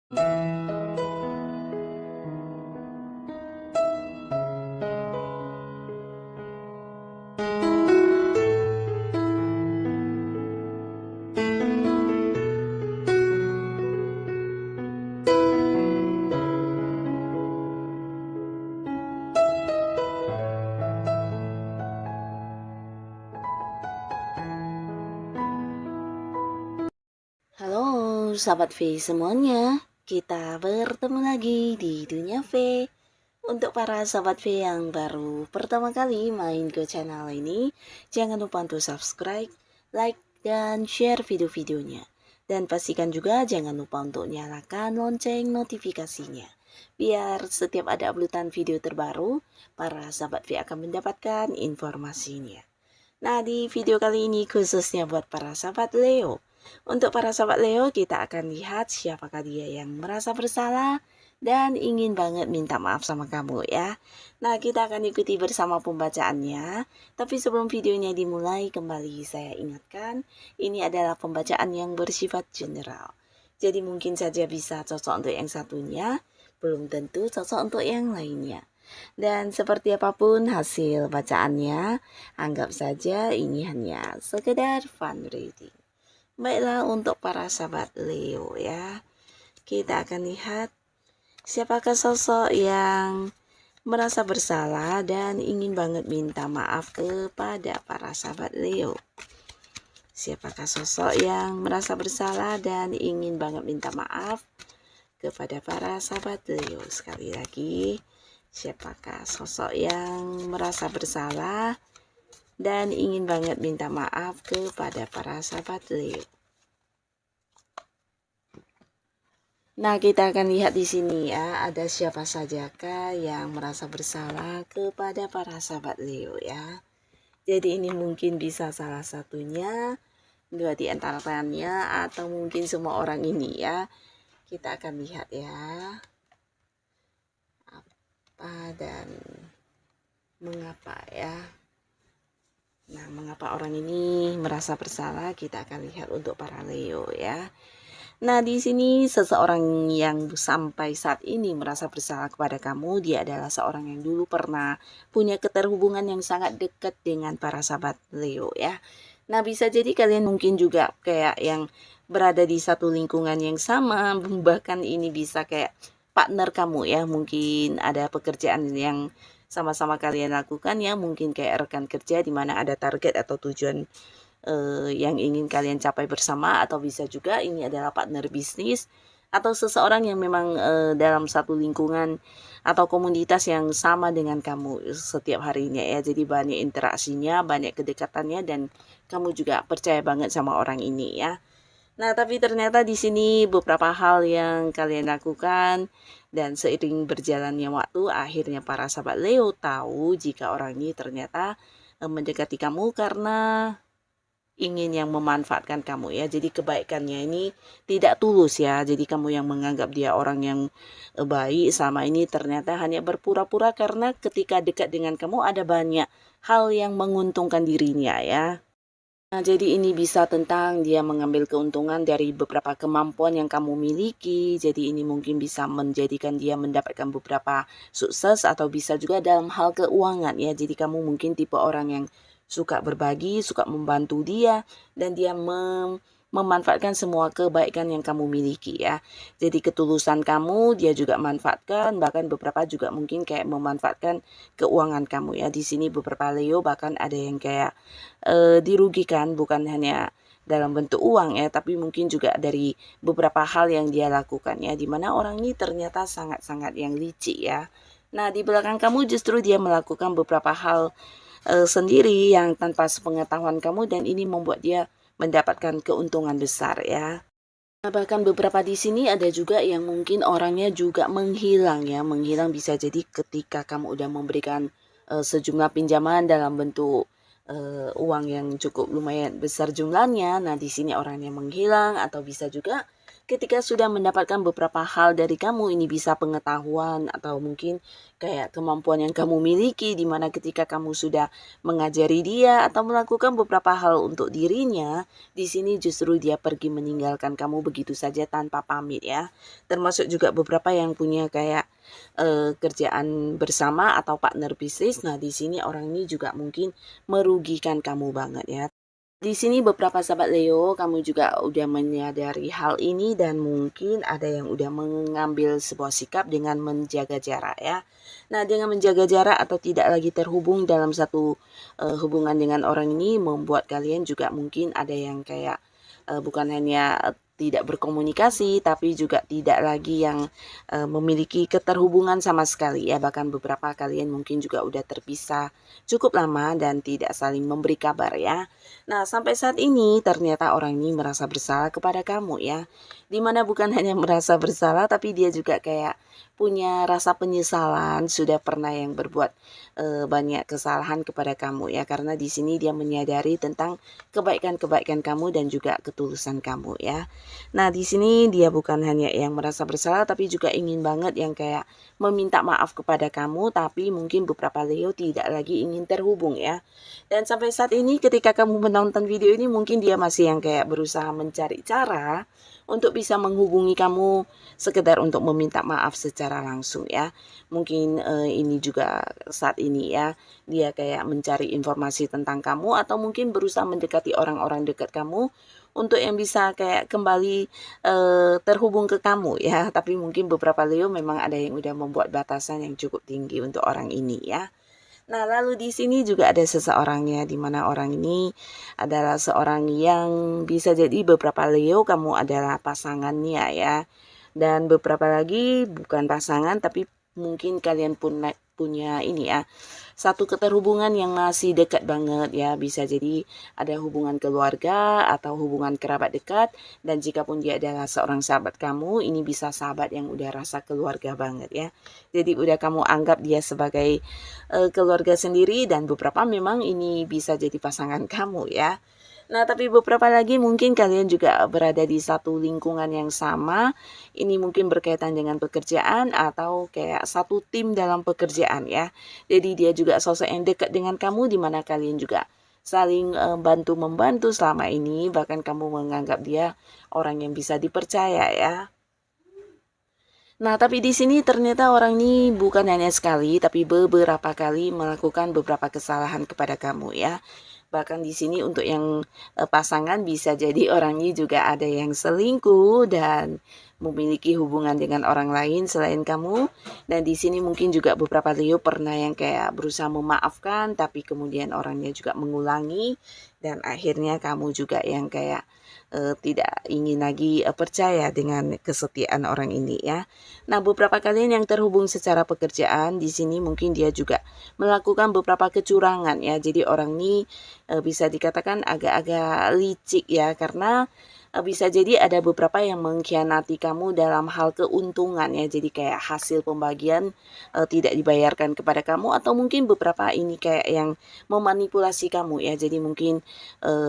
Halo sahabat V semuanya, kita bertemu lagi di Dunia V. Untuk para sahabat V yang baru pertama kali main ke channel ini, jangan lupa untuk subscribe, like, dan share video-videonya. Dan pastikan juga jangan lupa untuk nyalakan lonceng notifikasinya. Biar setiap ada uploadan video terbaru, para sahabat V akan mendapatkan informasinya. Nah, di video kali ini khususnya buat para sahabat Leo. Untuk para sahabat Leo, kita akan lihat siapakah dia yang merasa bersalah dan ingin banget minta maaf sama kamu ya. Nah, kita akan ikuti bersama pembacaannya. Tapi sebelum videonya dimulai, kembali saya ingatkan, ini adalah pembacaan yang bersifat general. Jadi mungkin saja bisa cocok untuk yang satunya, belum tentu cocok untuk yang lainnya. Dan seperti apapun hasil bacaannya, anggap saja ini hanya sekedar fun reading. Baiklah, untuk para sahabat Leo ya, kita akan lihat siapakah sosok yang merasa bersalah dan ingin banget minta maaf kepada para sahabat Leo. Siapakah sosok yang merasa bersalah dan ingin banget minta maaf kepada para sahabat Leo? Sekali lagi, siapakah sosok yang merasa bersalah dan ingin banget minta maaf kepada para sahabat Leo? Nah, kita akan lihat di sini ya, ada siapa sajakah yang merasa bersalah kepada para sahabat Leo ya. Jadi ini mungkin bisa salah satunya, dua di antaranya, atau mungkin semua orang ini ya. Kita akan lihat ya, apa dan mengapa ya. Nah, mengapa orang ini merasa bersalah, kita akan lihat untuk para Leo ya. Nah, di sini seseorang yang sampai saat ini merasa bersalah kepada kamu, dia adalah seorang yang dulu pernah punya keterhubungan yang sangat dekat dengan para sahabat Leo ya. Nah, bisa jadi kalian mungkin juga kayak yang berada di satu lingkungan yang sama, bahkan ini bisa kayak partner kamu ya, mungkin ada pekerjaan yang sama-sama kalian lakukan ya, mungkin kayak rekan kerja di mana ada target atau tujuan yang ingin kalian capai bersama, atau bisa juga ini adalah partner bisnis atau seseorang yang memang dalam satu lingkungan atau komunitas yang sama dengan kamu setiap harinya ya. Jadi banyak interaksinya, banyak kedekatannya, dan kamu juga percaya banget sama orang ini ya. Nah, tapi ternyata di sini beberapa hal yang kalian lakukan, dan seiring berjalannya waktu akhirnya para sahabat Leo tahu jika orang ini ternyata mendekati kamu karena ingin yang memanfaatkan kamu ya. Jadi kebaikannya ini tidak tulus ya. Jadi kamu yang menganggap dia orang yang baik selama ini ternyata hanya berpura-pura karena ketika dekat dengan kamu ada banyak hal yang menguntungkan dirinya ya. Nah, jadi ini bisa tentang dia mengambil keuntungan dari beberapa kemampuan yang kamu miliki. Jadi ini mungkin bisa menjadikan dia mendapatkan beberapa sukses, atau bisa juga dalam hal keuangan ya. Jadi kamu mungkin tipe orang yang suka berbagi, suka membantu dia, dan dia memanfaatkan semua kebaikan yang kamu miliki ya. Jadi ketulusan kamu dia juga manfaatkan, bahkan beberapa juga mungkin kayak memanfaatkan keuangan kamu ya. Di sini beberapa Leo bahkan ada yang kayak dirugikan, bukan hanya dalam bentuk uang ya, tapi mungkin juga dari beberapa hal yang dia lakukan ya, dimana orang ini ternyata sangat-sangat yang licik ya. Nah, di belakang kamu justru dia melakukan beberapa hal sendiri yang tanpa sepengetahuan kamu, dan ini membuat dia mendapatkan keuntungan besar ya. Nah, bahkan beberapa di sini ada juga yang mungkin orangnya juga menghilang ya. Menghilang bisa jadi ketika kamu udah memberikan sejumlah pinjaman dalam bentuk uang yang cukup lumayan besar jumlahnya. Nah, di sini orangnya menghilang, atau bisa juga ketika sudah mendapatkan beberapa hal dari kamu, ini bisa pengetahuan atau mungkin kayak kemampuan yang kamu miliki, di mana ketika kamu sudah mengajari dia atau melakukan beberapa hal untuk dirinya, di sini justru dia pergi meninggalkan kamu begitu saja tanpa pamit ya. Termasuk juga beberapa yang punya kayak kerjaan bersama atau partner bisnis. Nah, di sini orang ini juga mungkin merugikan kamu banget ya. Di sini beberapa sahabat Leo, kamu juga udah menyadari hal ini dan mungkin ada yang udah mengambil sebuah sikap dengan menjaga jarak ya. Nah, dengan menjaga jarak atau tidak lagi terhubung dalam satu hubungan dengan orang ini membuat kalian juga mungkin ada yang kayak bukan hanya tidak berkomunikasi tapi juga tidak lagi yang memiliki keterhubungan sama sekali ya, bahkan beberapa kalian mungkin juga udah terpisah cukup lama dan tidak saling memberi kabar ya. Nah, sampai saat ini ternyata orang ini merasa bersalah kepada kamu ya. Dimana bukan hanya merasa bersalah tapi dia juga kayak punya rasa penyesalan sudah pernah yang berbuat banyak kesalahan kepada kamu ya, karena di sini dia menyadari tentang kebaikan-kebaikan kamu dan juga ketulusan kamu ya. Nah, di sini dia bukan hanya yang merasa bersalah tapi juga ingin banget yang kayak meminta maaf kepada kamu, tapi mungkin beberapa Leo tidak lagi ingin terhubung ya. Dan sampai saat ini ketika kamu menonton video ini mungkin dia masih yang kayak berusaha mencari cara untuk bisa menghubungi kamu sekedar untuk meminta maaf secara langsung ya. Mungkin ini juga saat ini ya, dia kayak mencari informasi tentang kamu atau mungkin berusaha mendekati orang-orang dekat kamu untuk yang bisa kayak kembali terhubung ke kamu ya. Tapi mungkin beberapa Leo memang ada yang udah membuat batasan yang cukup tinggi untuk orang ini ya. Nah, lalu di sini juga ada seseorangnya, di mana orang ini adalah seorang yang bisa jadi beberapa Leo kamu adalah pasangannya ya. Dan beberapa lagi bukan pasangan tapi mungkin kalian pun punya ini ya, satu keterhubungan yang masih dekat banget ya, bisa jadi ada hubungan keluarga atau hubungan kerabat dekat, dan jika pun dia adalah seorang sahabat kamu, ini bisa sahabat yang udah rasa keluarga banget ya. Jadi udah kamu anggap dia sebagai keluarga sendiri, dan beberapa memang ini bisa jadi pasangan kamu ya. Nah, tapi beberapa lagi mungkin kalian juga berada di satu lingkungan yang sama. Ini mungkin berkaitan dengan pekerjaan atau kayak satu tim dalam pekerjaan ya. Jadi dia juga sosok yang dekat dengan kamu, di mana kalian juga saling bantu-membantu selama ini. Bahkan kamu menganggap dia orang yang bisa dipercaya ya. Nah, tapi di sini ternyata orang ini bukan hanya sekali, tapi beberapa kali melakukan beberapa kesalahan kepada kamu ya. Bahkan di sini untuk yang pasangan bisa jadi orang ini juga ada yang selingkuh dan memiliki hubungan dengan orang lain selain kamu. Dan di sini mungkin juga beberapa Leo pernah yang kayak berusaha memaafkan tapi kemudian orangnya juga mengulangi, dan akhirnya kamu juga yang kayak tidak ingin lagi percaya dengan kesetiaan orang ini ya. Nah, beberapa kalian yang terhubung secara pekerjaan di sini mungkin dia juga melakukan beberapa kecurangan ya. Jadi orang ini bisa dikatakan agak-agak licik ya, karena bisa jadi ada beberapa yang mengkhianati kamu dalam hal keuntungan ya. Jadi kayak hasil pembagian tidak dibayarkan kepada kamu, atau mungkin beberapa ini kayak yang memanipulasi kamu ya. Jadi mungkin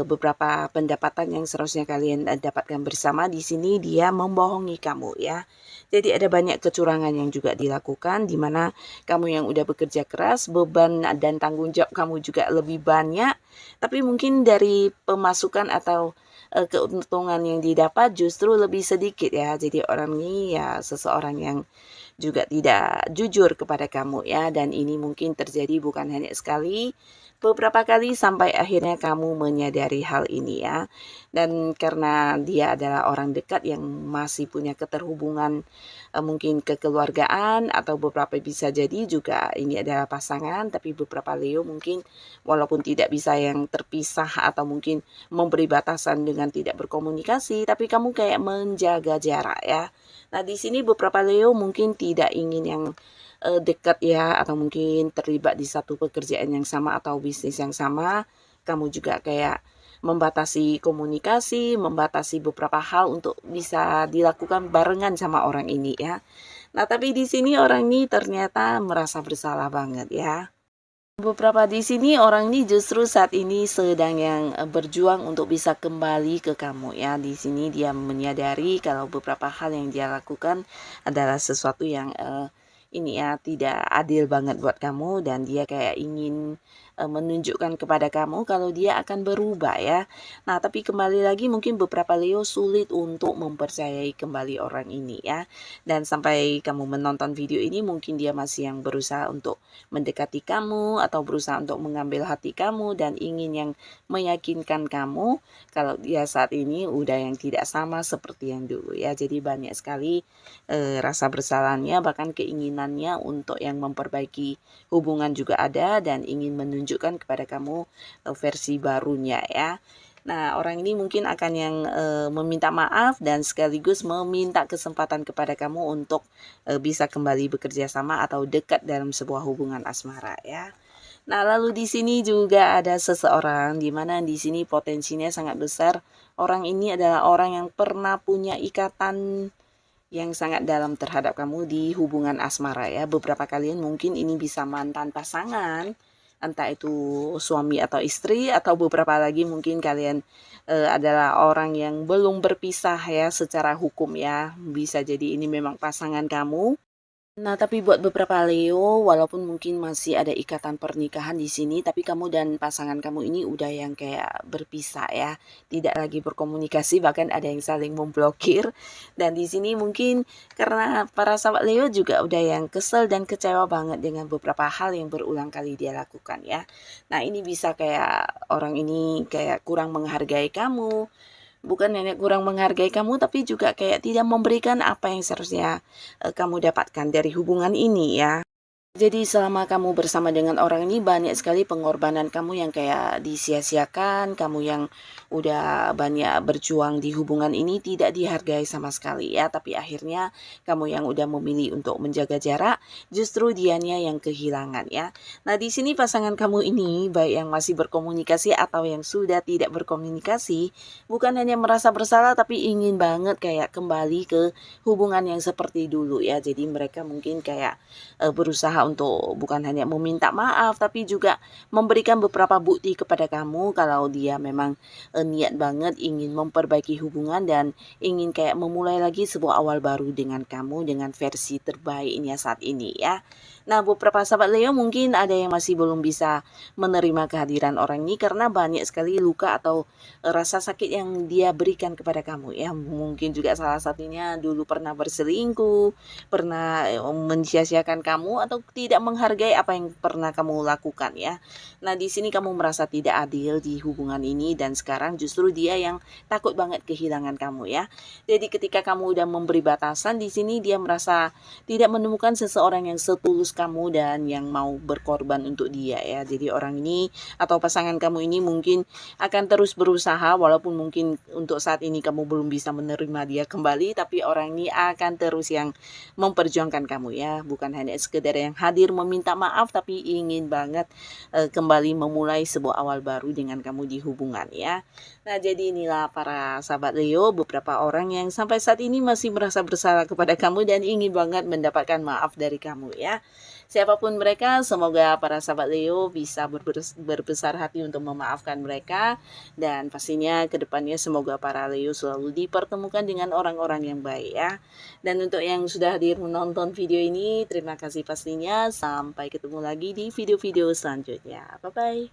beberapa pendapatan yang seharusnya kalian dapatkan bersama, di sini dia membohongi kamu ya. Jadi ada banyak kecurangan yang juga dilakukan, di mana kamu yang udah bekerja keras, beban dan tanggung jawab kamu juga lebih banyak, tapi mungkin dari pemasukan atau keuntungan yang didapat justru lebih sedikit ya. Jadi orang ini ya seseorang yang juga tidak jujur kepada kamu ya, dan ini mungkin terjadi bukan hanya sekali, beberapa kali sampai akhirnya kamu menyadari hal ini ya. Dan karena dia adalah orang dekat yang masih punya keterhubungan mungkin kekeluargaan, atau beberapa bisa jadi juga ini adalah pasangan, tapi beberapa Leo mungkin walaupun tidak bisa yang terpisah atau mungkin memberi batasan dengan tidak berkomunikasi, tapi kamu kayak menjaga jarak ya. Nah, di sini beberapa Leo mungkin tidak ingin yang dekat ya, atau mungkin terlibat di satu pekerjaan yang sama atau bisnis yang sama. Kamu juga kayak membatasi komunikasi, membatasi beberapa hal untuk bisa dilakukan barengan sama orang ini ya. Nah, tapi di sini orang ini ternyata merasa bersalah banget ya. Beberapa di sini orang ini justru saat ini sedang yang berjuang untuk bisa kembali ke kamu ya. Di sini dia menyadari kalau beberapa hal yang dia lakukan adalah sesuatu yang ini ya tidak adil banget buat kamu, dan dia kayak ingin menunjukkan kepada kamu kalau dia akan berubah ya. Nah, tapi kembali lagi mungkin beberapa Leo sulit untuk mempercayai kembali orang ini ya. Dan sampai kamu menonton video ini mungkin dia masih yang berusaha untuk mendekati kamu atau berusaha untuk mengambil hati kamu dan ingin yang meyakinkan kamu kalau dia saat ini udah yang tidak sama seperti yang dulu ya. Jadi banyak sekali rasa bersalahnya, bahkan keinginannya untuk yang memperbaiki hubungan juga ada dan ingin menunjukkan kepada kamu versi barunya ya. Nah, orang ini mungkin akan yang meminta maaf dan sekaligus meminta kesempatan kepada kamu untuk bisa kembali bekerja sama atau dekat dalam sebuah hubungan asmara ya. Nah, lalu di sini juga ada seseorang di mana di sini potensinya sangat besar. Orang ini adalah orang yang pernah punya ikatan yang sangat dalam terhadap kamu di hubungan asmara ya. Beberapa kalian mungkin ini bisa mantan pasangan, entah itu suami atau istri, atau beberapa lagi mungkin kalian adalah orang yang belum berpisah ya secara hukum ya. Bisa jadi ini memang pasangan kamu. Nah, tapi buat beberapa Leo, walaupun mungkin masih ada ikatan pernikahan di sini, tapi kamu dan pasangan kamu ini udah yang kayak berpisah ya, tidak lagi berkomunikasi, bahkan ada yang saling memblokir. Dan di sini mungkin karena para sahabat Leo juga udah yang kesel dan kecewa banget dengan beberapa hal yang berulang kali dia lakukan ya. Nah, ini bisa kayak orang ini kayak kurang menghargai kamu, bukan hanya kurang menghargai kamu, tapi juga kayak tidak memberikan apa yang seharusnya kamu dapatkan dari hubungan ini ya. Jadi selama kamu bersama dengan orang ini banyak sekali pengorbanan kamu yang kayak disia-siakan, kamu yang udah banyak berjuang di hubungan ini tidak dihargai sama sekali ya, tapi akhirnya kamu yang udah memilih untuk menjaga jarak, justru dianya yang kehilangan ya. Nah, di sini pasangan kamu ini baik yang masih berkomunikasi atau yang sudah tidak berkomunikasi, bukan hanya merasa bersalah tapi ingin banget kayak kembali ke hubungan yang seperti dulu ya. Jadi mereka mungkin kayak berusaha untuk bukan hanya meminta maaf tapi juga memberikan beberapa bukti kepada kamu kalau dia memang niat banget ingin memperbaiki hubungan dan ingin kayak memulai lagi sebuah awal baru dengan kamu dengan versi terbaiknya saat ini ya. Nah, beberapa sahabat Leo mungkin ada yang masih belum bisa menerima kehadiran orang ini karena banyak sekali luka atau rasa sakit yang dia berikan kepada kamu ya. Mungkin juga salah satunya dulu pernah berselingkuh, pernah mensia-siakan kamu atau tidak menghargai apa yang pernah kamu lakukan ya. Nah, di sini kamu merasa tidak adil di hubungan ini dan sekarang justru dia yang takut banget kehilangan kamu ya. Jadi ketika kamu udah memberi batasan, di sini dia merasa tidak menemukan seseorang yang setulus kamu dan yang mau berkorban untuk dia ya. Jadi orang ini atau pasangan kamu ini mungkin akan terus berusaha walaupun mungkin untuk saat ini kamu belum bisa menerima dia kembali, tapi orang ini akan terus yang memperjuangkan kamu ya, bukan hanya sekedar yang hadir meminta maaf tapi ingin banget kembali memulai sebuah awal baru dengan kamu di hubungan ya. Nah, jadi inilah para sahabat Leo, beberapa orang yang sampai saat ini masih merasa bersalah kepada kamu dan ingin banget mendapatkan maaf dari kamu ya. Siapapun mereka, semoga para sahabat Leo bisa berbesar hati untuk memaafkan mereka. Dan pastinya kedepannya semoga para Leo selalu dipertemukan dengan orang-orang yang baik ya. Dan untuk yang sudah hadir menonton video ini, terima kasih pastinya. Sampai ketemu lagi di video-video selanjutnya. Bye-bye.